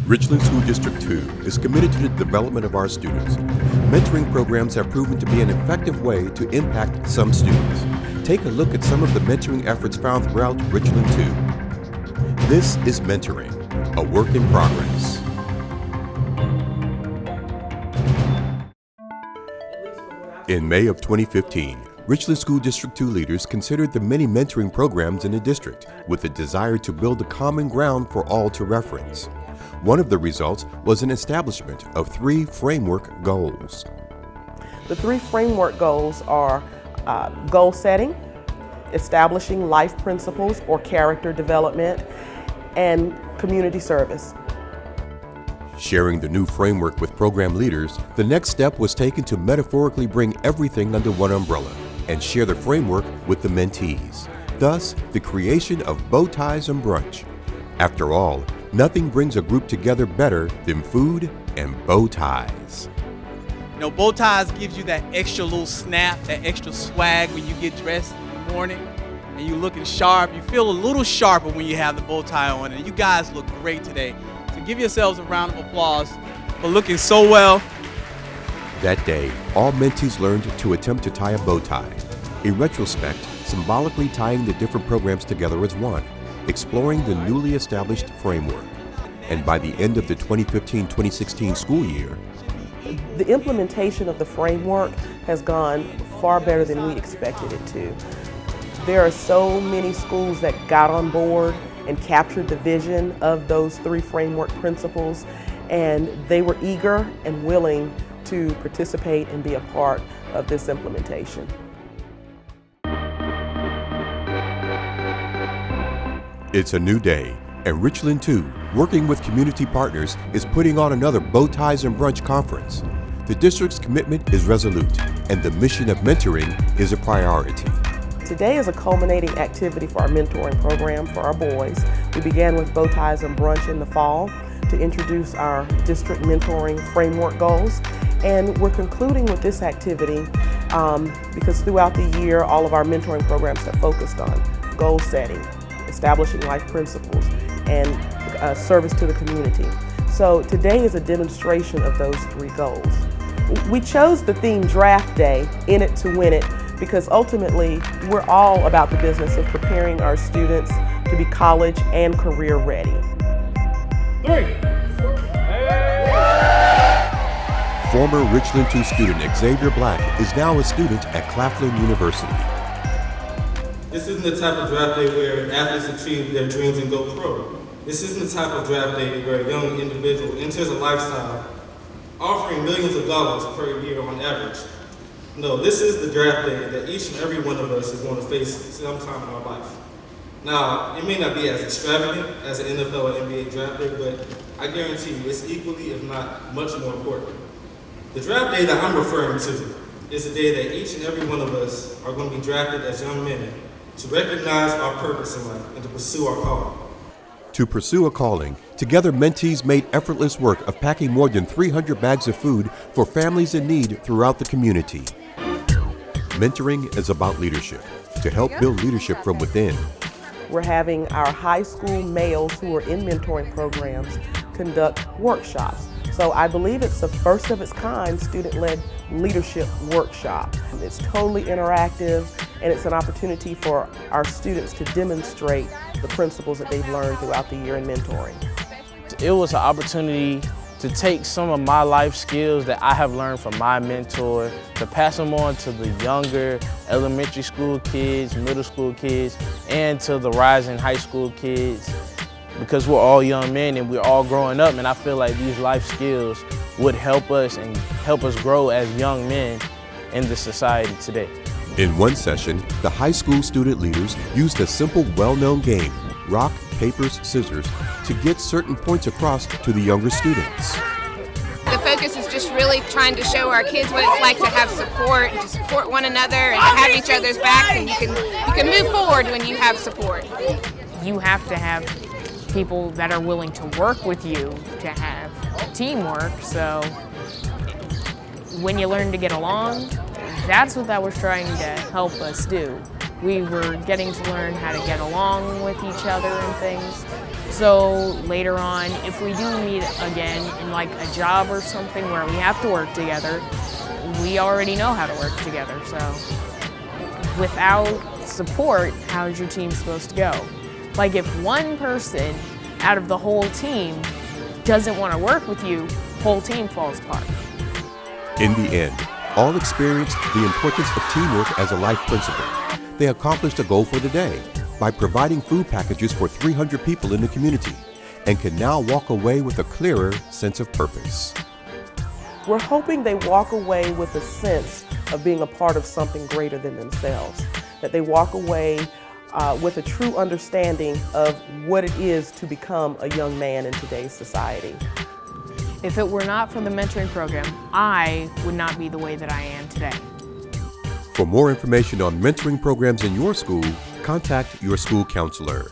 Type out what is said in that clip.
Richland School District 2 is committed to the development of our students. Mentoring programs have proven to be an effective way to impact some students. Take a look at some of the mentoring efforts found throughout Richland 2. This is mentoring, a work in progress. In May of 2015, Richland School District 2 leaders considered the many mentoring programs in the district with a desire to build a common ground for all to reference. One of the results was an establishment of 3 framework goals. The 3 framework goals are goal setting, establishing life principles or character development, and community service. Sharing the new framework with program leaders, the next step was taken to metaphorically bring everything under one umbrella and share the framework with the mentees. Thus, the creation of bow ties and brunch. After all, nothing brings a group together better than food and bow ties. You know, bow ties gives you that extra little snap, that extra swag when you get dressed in the morning and you're looking sharp. You feel a little sharper when you have the bow tie on, and you guys look great today. So give yourselves a round of applause for looking so well. That day, all mentees learned to attempt to tie a bow tie. In retrospect, symbolically tying the different programs together as one, exploring the newly established framework. And by the end of the 2015-2016 school year, the implementation of the framework has gone far better than we expected it to. There are so many schools that got on board and captured the vision of those 3 framework principles, and they were eager and willing to participate and be a part of this implementation. It's a new day, and Richland 2, working with community partners, is putting on another Bow Ties and Brunch conference. The district's commitment is resolute, and the mission of mentoring is a priority. Today is a culminating activity for our mentoring program for our boys. We began with Bow Ties and Brunch in the fall to introduce our district mentoring framework goals, and we're concluding with this activity because throughout the year all of our mentoring programs have focused on goal setting, establishing life principles, and service to the community. So today is a demonstration of those 3 goals. We chose the theme Draft Day, In It to Win It, because ultimately we're all about the business of preparing our students to be college and career ready. 3. Former Richland 2 student Xavier Black is now a student at Claflin University. This isn't the type of draft day where athletes achieve their dreams and go pro. This isn't the type of draft day where a young individual enters a lifestyle offering millions of dollars per year on average. No, this is the draft day that each and every one of us is going to face sometime in our life. Now, it may not be as extravagant as an NFL or NBA draft day, but I guarantee you it's equally, if not much more important. The draft day that I'm referring to is the day that each and every one of us are going to be drafted as young men to recognize our purpose in life and to pursue our calling. To pursue a calling, together mentees made effortless work of packing more than 300 bags of food for families in need throughout the community. Mentoring is about leadership, to help build leadership from within. We're having our high school males who are in mentoring programs conduct workshops. So I believe it's the first of its kind student-led leadership workshop. It's totally interactive, and it's an opportunity for our students to demonstrate the principles that they've learned throughout the year in mentoring. It was an opportunity to take some of my life skills that I have learned from my mentor, to pass them on to the younger elementary school kids, middle school kids, and to the rising high school kids. Because we're all young men and we're all growing up, and I feel like these life skills would help us and help us grow as young men in the society today. In one session, the high school student leaders used a simple, well-known game, rock, paper, scissors, to get certain points across to the younger students. The focus is just really trying to show our kids what it's like to have support and to support one another and to have each other's backs, and you can move forward when you have support. You have to have people that are willing to work with you to have teamwork, so when you learn to get along, that's what that was trying to help us do. We were getting to learn how to get along with each other and things, So later on, if we do meet again in like a job or something where we have to work together, we already know how to work together. So without support, how's your team supposed to go? Like if one person out of the whole team doesn't want to work with you, whole team falls apart. In the end, all experienced the importance of teamwork as a life principle. They accomplished a goal for the day by providing food packages for 300 people in the community and can now walk away with a clearer sense of purpose. We're hoping they walk away with a sense of being a part of something greater than themselves, that they walk away with a true understanding of what it is to become a young man in today's society. If it were not for the mentoring program, I would not be the way that I am today. For more information on mentoring programs in your school, contact your school counselor.